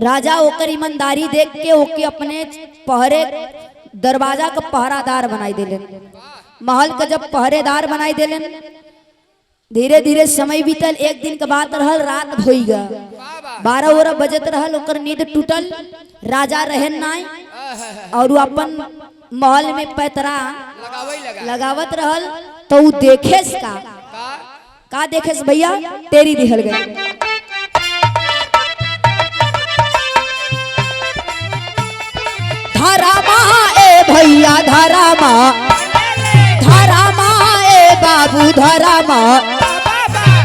राजा ओकर ईमानदारी देख के ओके अपने पहरे दरवाजा का पहरादार बनाई देलन। महल का जब पहरेदार बनाई देलन, धीरे धीरे समय बीतल। एक दिन के बात रहल, रात होई गा 12 बजत रहल, ओकर नींद टूटल। राजा रहन नाय और वो अपन महल में पैतरा लगावत रहल। तो वो देखेस का देखेस भैया, तेरी दिहल गए। धरामा ए भैया धरामा, धरामा ए बाबू धरामा,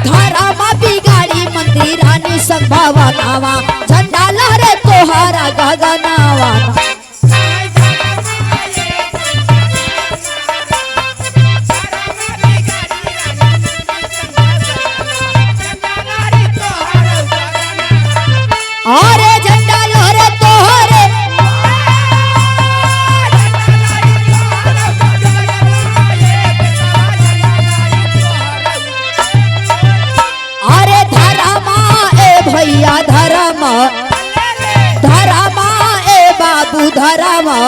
धरामा बिगाड़ी मंत्री रानी संभावनावा, झंडा लहरे तोहारा गगनावा। अरे झंडा लहरे तोहरे, अरे धरामा ए भैया धरामा, धरामा ए बाबू धरामा,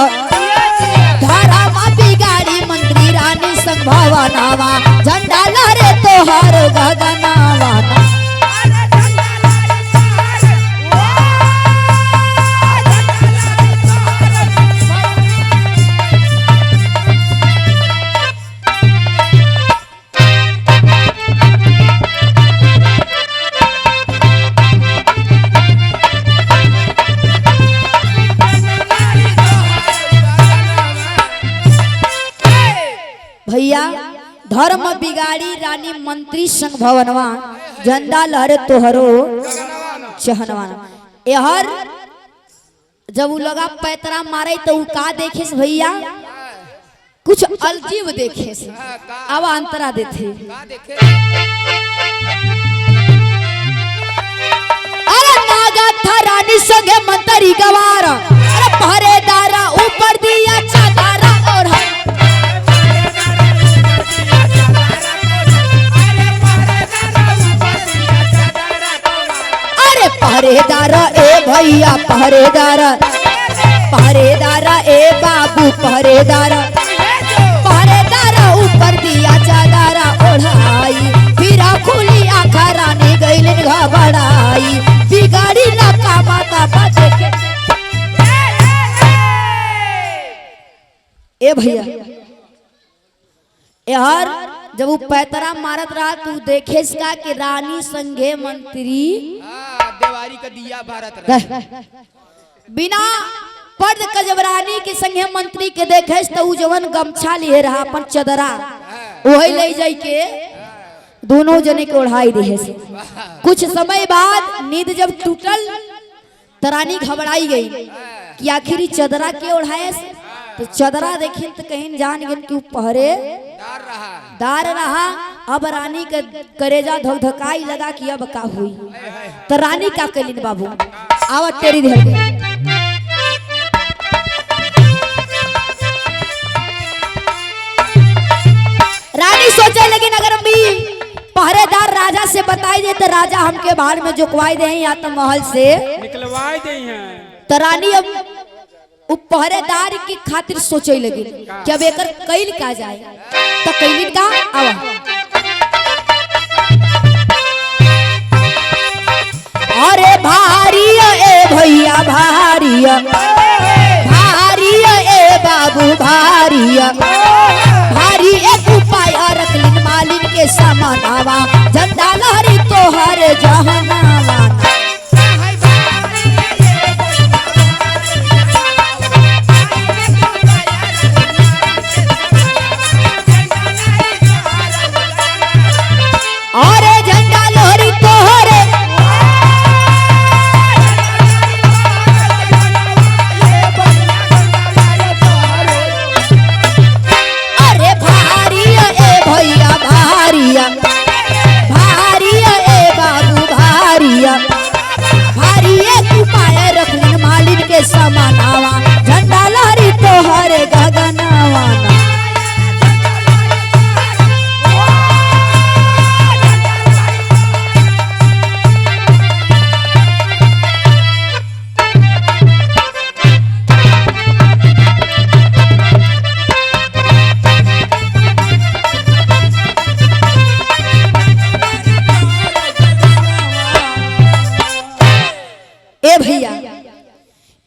धरामा बिगाड़ी मंत्री रानी संभावनावा, झंडा लहरे तोहार गगनावा। भैया धर्म बिगाड़ी रानी मंत्री संग भवनवा, झंडा लहरे तोहरो चहनवा। एहर जब वो लगा पैतरा मारे तो वो का देखेस भैया, कुछ अजीब देखेस। अब अंतरा देथे, अरे नागा था रानी संगे मंत्री गवार, अरे पहरेदारा ऊपर दिया चादरा और पहरेदार ए भैया पहरेदार, पहरेदार ए बाबू पहरेदार, पहरेदार ऊपर दिया चादरा ओढ़ाई, फिर खुली आँखा रानी गईलिन घबराई, बिगाड़ी ना कामाता बचे के। ए भैया यार जब वो पैतरा मारत रहा तू देखेस का कि रानी संगे मंत्री देवारी का दिया भारत रहा। बिना पर्द कजबरानी के संगे मंत्री के देखेस तो उ जवन गमछा लिए रहा अपन चदरा वही ले जाई के दोनों जने के ओढ़ाई दिए से। कुछ समय बाद नींद जब टूटल तो रानी घबराई गई कि आखिरी चदरा के ओढ़ाए से। तो चदरा देखिन तो कहीं जान गए कि पहरे दार रहा। अब रानी के करेजा धकधकाई लगा कि अब का हुई। तो रानी का कलिन बाबू आवत तेरी धर रानी सोचे लेकिन अगर हम पहरेदार राजा से बताई दे तो राजा हमके बाहर में जुकवाई दे या तो महल से निकलवाई दे हैं। तो रानी अब पहरेदार की खातिर सोचे लगी कि अब एकर कैल का जाए। तो कैलिन का आवा अरे भारी ए भैया भारी भारी ए बाबू भारी भारी एक उपाय रखलिन मालिन के समानावा झंडा लहरी तोहर जहनावा। अरे झंडा लोहरी तोहरे अरे भारी ए भैया भारिया भारिया ए बाबू भारिया भारी एक उपाय रखलिन मालिन के समानावा झंडा लोहरी तोहरे गगनावा।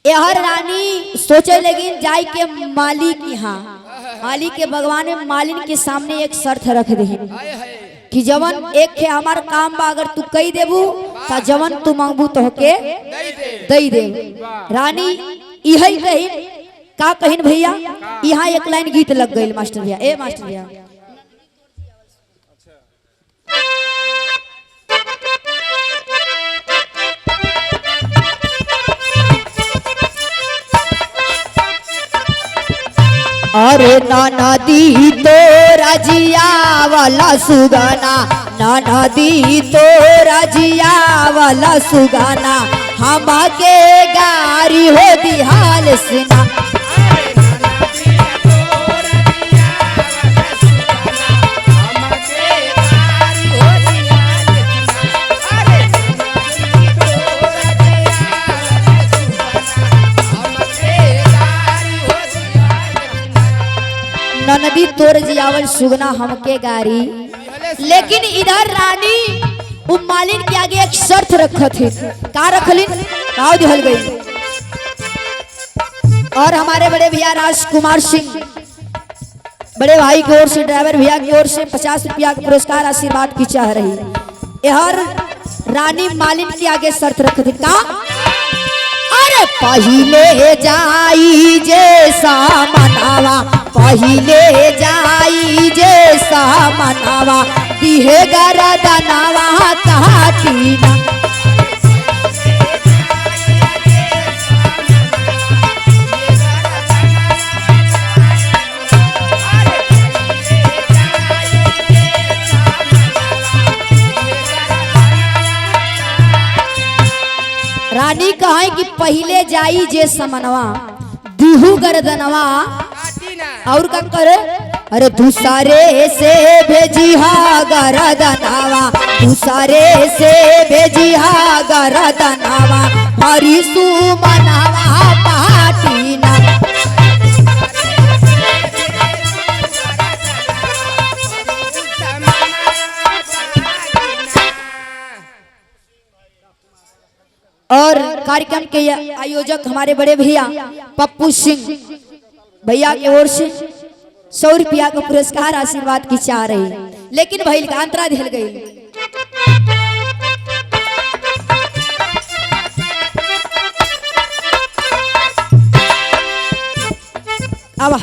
यहर रानी सोचे लेकिन जाय के मालिक यहाँ मालिक के भगवान में मालिन के सामने एक शर्त रख दे हाय हाय कि जवन एक है हमार काम बा अगर तू कही देबू ता जवन तू मांगबू तो होके दई दे रानी यही कही का कहिन भैया यहाँ एक लाइन गीत लग गई मास्टर भैया ए मास्टर भैया अरे नाना दी तो राजिया वाला सुगाना नाना दी तो राजिया वाला सुगाना हम के गारी हो दिहाल सिना नदी तोर जियावल सुगना हमके गारी लेकिन इधर रानी वो मालिन के आगे एक शर्त रखत है का रखलिन काव दिहल गई और हमारे बड़े भैया राजकुमार सिंह बड़े भाई की ओर से ड्राइवर भैया की ओर से 50 रुपया का पुरस्कार आशीर्वाद की चाह रही हर रानी मालिन के आगे शर्त रखत है का अरे पहिले जाई जैसा मनावा पहिले जाई जैसा मनावा दिहे गरदनावा काटीना रानी कहे कि पहिले जाई जे समनवा दिहू गरदनवा और का करे अरे दूसरे से भेजी हा गरदनावा दूसरे से भेजी हा गरदनावा हरी सु मनावा पाटीना और कार्यक्रम के आयोजक हमारे बड़े भैया पप्पू सिंह भैया की ओर से 100 रुपया का पुरस्कार आशीर्वाद की चाह रही लेकिन भैल का अंतरा दिल गई अब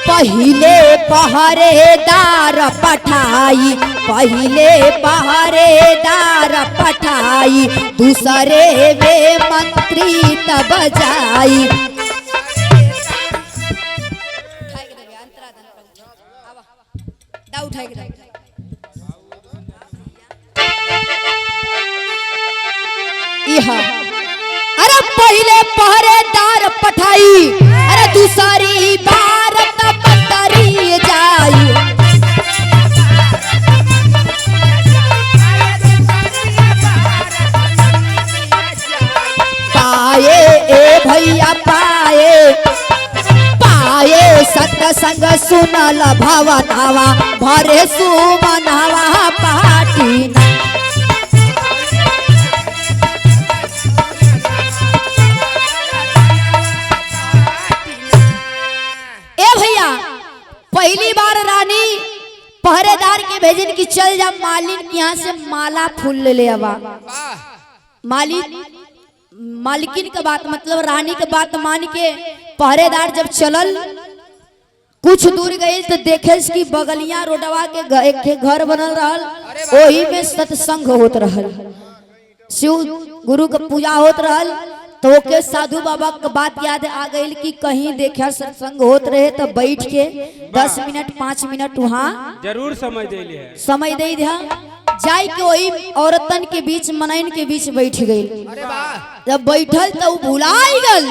पहिले पहरेदार पठाई पहिले पहरेदार पठाई दूसरे वे मंत्री तब जाई अरे पहिले पहरेदार पठाई अरे दूसरी बार पतरी जाई पाए ए भैया पाए पाए सत्संग सुनल भवनावा भरे सुमनावा पाटीना पहली बार रानी पहरेदार के भेजन की चल जा मालिन के यहाँ से माला फूल ले आवा मालिकिन का बात मतलब रानी के बात मान के पहरेदार जब चलल कुछ दूर गई तो देखे कि बगलिया रोडवा के एक घर बनल रहल वही में सत्संग होत रहल शिव गुरु का पूजा होत रहल तो के साधु बाबा का बात याद आ गई कि कहीं देखा सत्संग होत रहे तो बैठ के 10 मिनट 5 मिनट वहाँ जरूर समय दे लिया समय दे दिया जाय के वही औरतन के बीच मनैन के बीच बैठ गई जब बैठल तो भुलाई गल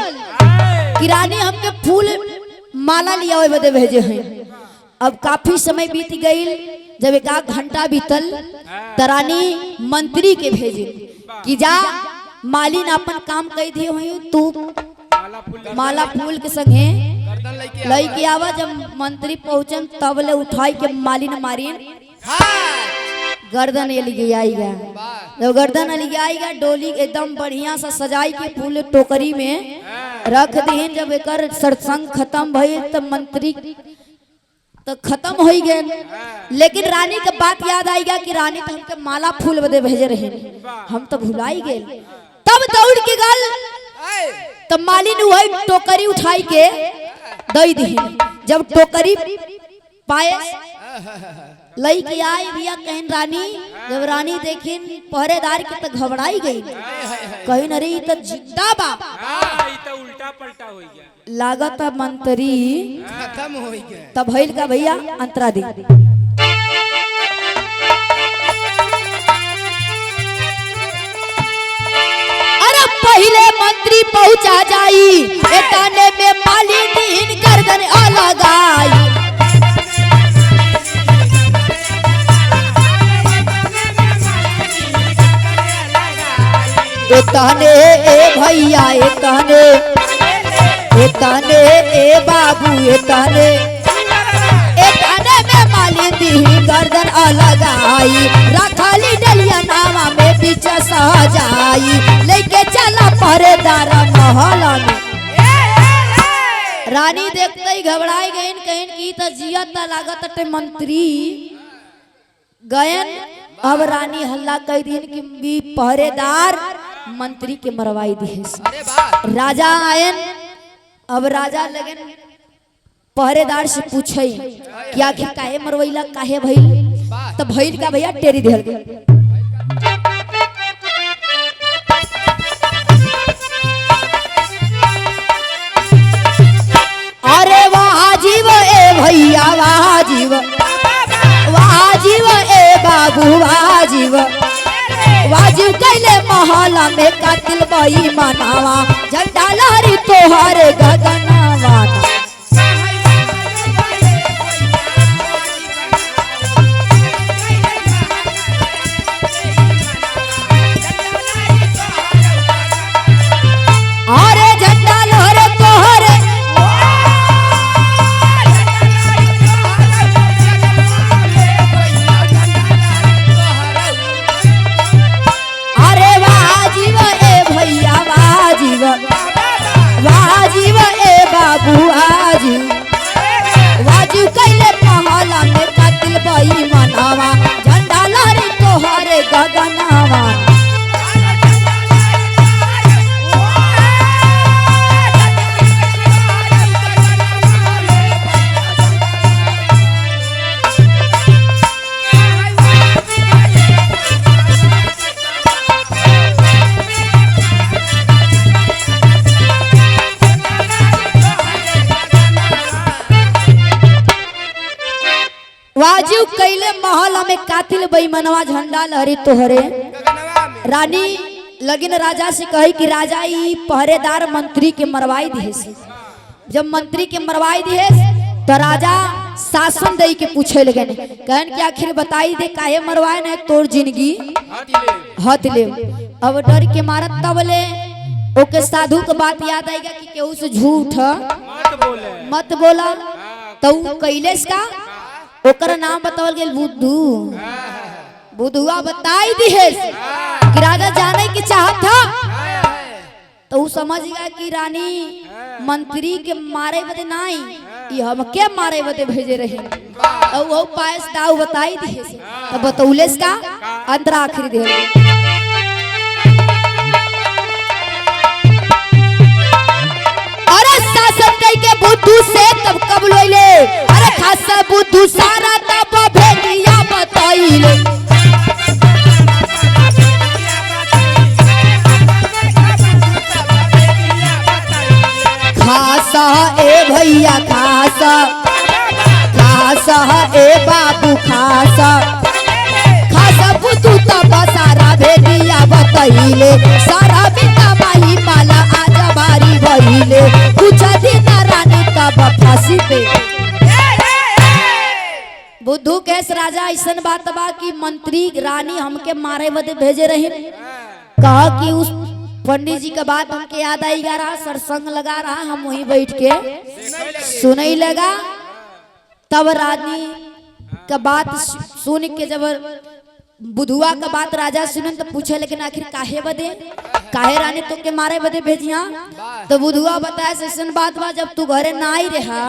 कि रानी हमके फूल माला लिया बदे भेजे हैं अब काफी समय बीत गई जब एक घंटा बीतल तो रानी मंत्री के भेजे कि जा मालिन अपन काम कही दिए हुई तू माला फूल के संगे लई के आवा जब मंत्री पहुंचन तब ले उठाई के मालिन मारिन गर्दन ये लिखे आएगा। वाह जब गर्दन लिखे आएगा डोली एकदम बढ़िया सा सजाई के फूल टोकरी में रख दीन। जब एक सत्संग खत्म भइल तो मंत्री तो खत्म हो गए, लेकिन रानी के बात याद आएगा कि रानी तो हमके माला फूल बदे भेजे रहे, हम तो भुलाई गए। तब दौड़ के गल तब मालिन वही टोकरी उठाई के दई दी। जब टोकरी पाए लई के आई भैया कहीं रानी, जब रानी देखिन पहरेदार के तो घबराई गई, कहीं अरे तो जिंदा बा, ई तो उल्टा पलटा हो गया, लागत मंत्री खत्म हो गया। तब भइल का भैया अंतरा दी। अरे पहले मंत्री पहुंचा जाई एताने में मालिनी गर्दन अलग आई। एताने ए भैया एताने एताने ए बाबू एताने एताने में मालिनी गर्दन अलग आई। रखली डलिया नावा में बीच सजाई, लेके चला पहरेदार महला में। रानी देखते ही घबराई गईन, कहीं की तो जिया त लागत टे मंत्री गयन। अब रानी हल्ला कह दिन कि पहरेदार मंत्री के मरवाई दी। अरे वाह राजा आयन, अब राजा लगन पहरेदार से पूछे कि आखिर काहे मरवैला काहे भइल। तो भइल का भैया टेरी दिहल गई। अरे वाह जीव ए भैया वाह जीव, वाह जीव ए बाबू वाह जीव, वाजिब कैले महला में कातिल बई मनावा। झंडा लहरी तोहरे गगनवा। अरे झंडा लहरे तोहरे, अरे वाजिब ए भैया वाजिब, वाजिब ए बाबू वाजिब, वाजिब कैले महला में कातिल बई मनावा। झंडा लहरी तोहरे गगनवा। वाजिब कैले महला में कातिल बेईमानवा। झंडा लहरी तोहरे। रानी लगिन राजा से कही कि राजा ई पहरेदार मंत्री के मरवाई दिहे। जब मंत्री के मरवाई दिहे तो राजा शासन दे के पूछे लगे, कहन कि आखिर बताई दे काहे मरवाए न तोर जिंदगी हत ले। अब डर के मारत तब ले ओके साधु के बात याद आएगा कि केहू से झूठ मत बोला। तो कैलेश का ओकर नाम बतावल गेल बुद्धू। बुद्धुआ बताई दिहे कि राजा जाने की चाहत था, तो समझ गया कि रानी मंत्री के मारे बदे नहीं, ये हमके मारे बदे भेजे रहे। और वो पायस दाऊ बताई दिहे, तो बतौलेस का अंतरा आखिरी दे। अरे शासन दे के बुद्धू से तब कब लोइले, अरे खासा बुद्धू सारा तब भेजिया बताइले। खासा ए भैया खासा, खासा ए बाबू खासा, खासा बुद्धू तब सारा भेजिया बताइले। सारा बिता माही माला आज बारी भइले, कुछ दिन रानी तब फांसी पे। बुद्धू केस राजा ऐसन बात बा कि मंत्री रानी हमके मारे बदे भेजे रहे। कहा कि उस पंडित जी का बात हमके याद आई जा रहा, सरसंग लगा रहा, हम वहीं बैठ के सुनई लगा। तब रानी का बात सुन के जब बुधुआ का बात राजा सुनन तो पूछे लेकिन आखिर काहे बदे काहे रानी तो के मारे बदे भेजिया। तो बुधुआ बताया ऐसन बात बा जब तू घरे ना आई रहा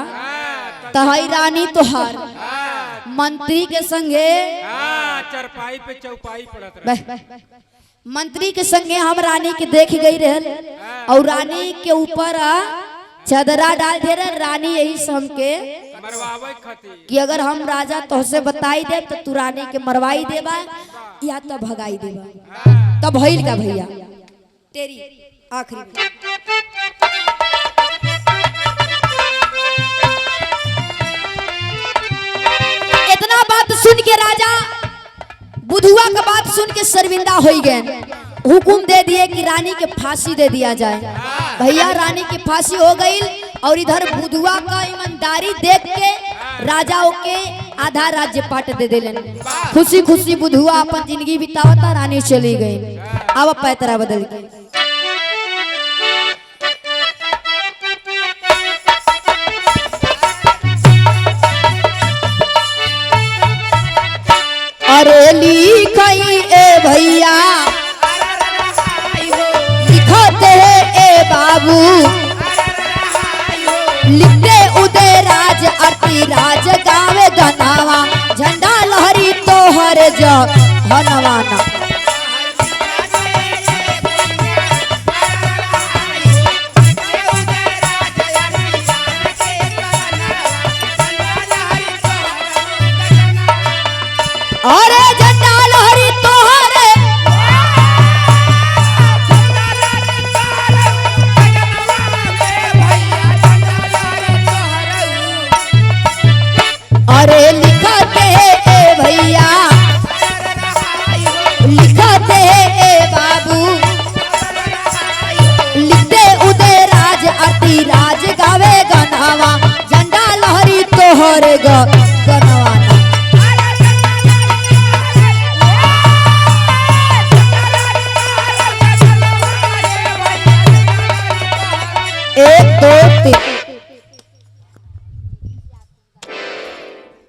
तो हई रानी तोहार मंत्री के संगे चरपाई पे चौपाई पड़त रहे। मंत्री के संगे हम रानी के देख गई रहल और रानी के ऊपर चदरा डाल दे रहे। रानी यही सम के मरवावे खातिर कि अगर हम राजा तोहसे बताई दे तो तू रानी के मरवाई देबा या तो भगाई देबा। तब भइल का भैया तेरी आखिरी इतना बात सुन के राजा बुधुआ का बात सुन के शर्मिंदा हो गए। हुकुम दे दिए कि रानी के फांसी दे दिया जाए। भैया रानी की फांसी हो गई और इधर बुधुआ का ईमानदारी देख के राजा के आधा राज्य पाट दे दिलन। खुशी खुशी बुधुआ अपन जिंदगी बितावता रानी चली गई। अब पैतरा बदल गई। अरे लिखई ए भैया लिखते ए बाबू लिखते उदय राज आरती राज गावे गनावा झंडा लहरी तोहर जनवाना। अरे झंडा लहरी तोहरे अरे लिखते ए भैया लिखते ए बाबू लिखते उदय राज आरती राज गावे गनावा झंडा लहरी तोहरे गनावा।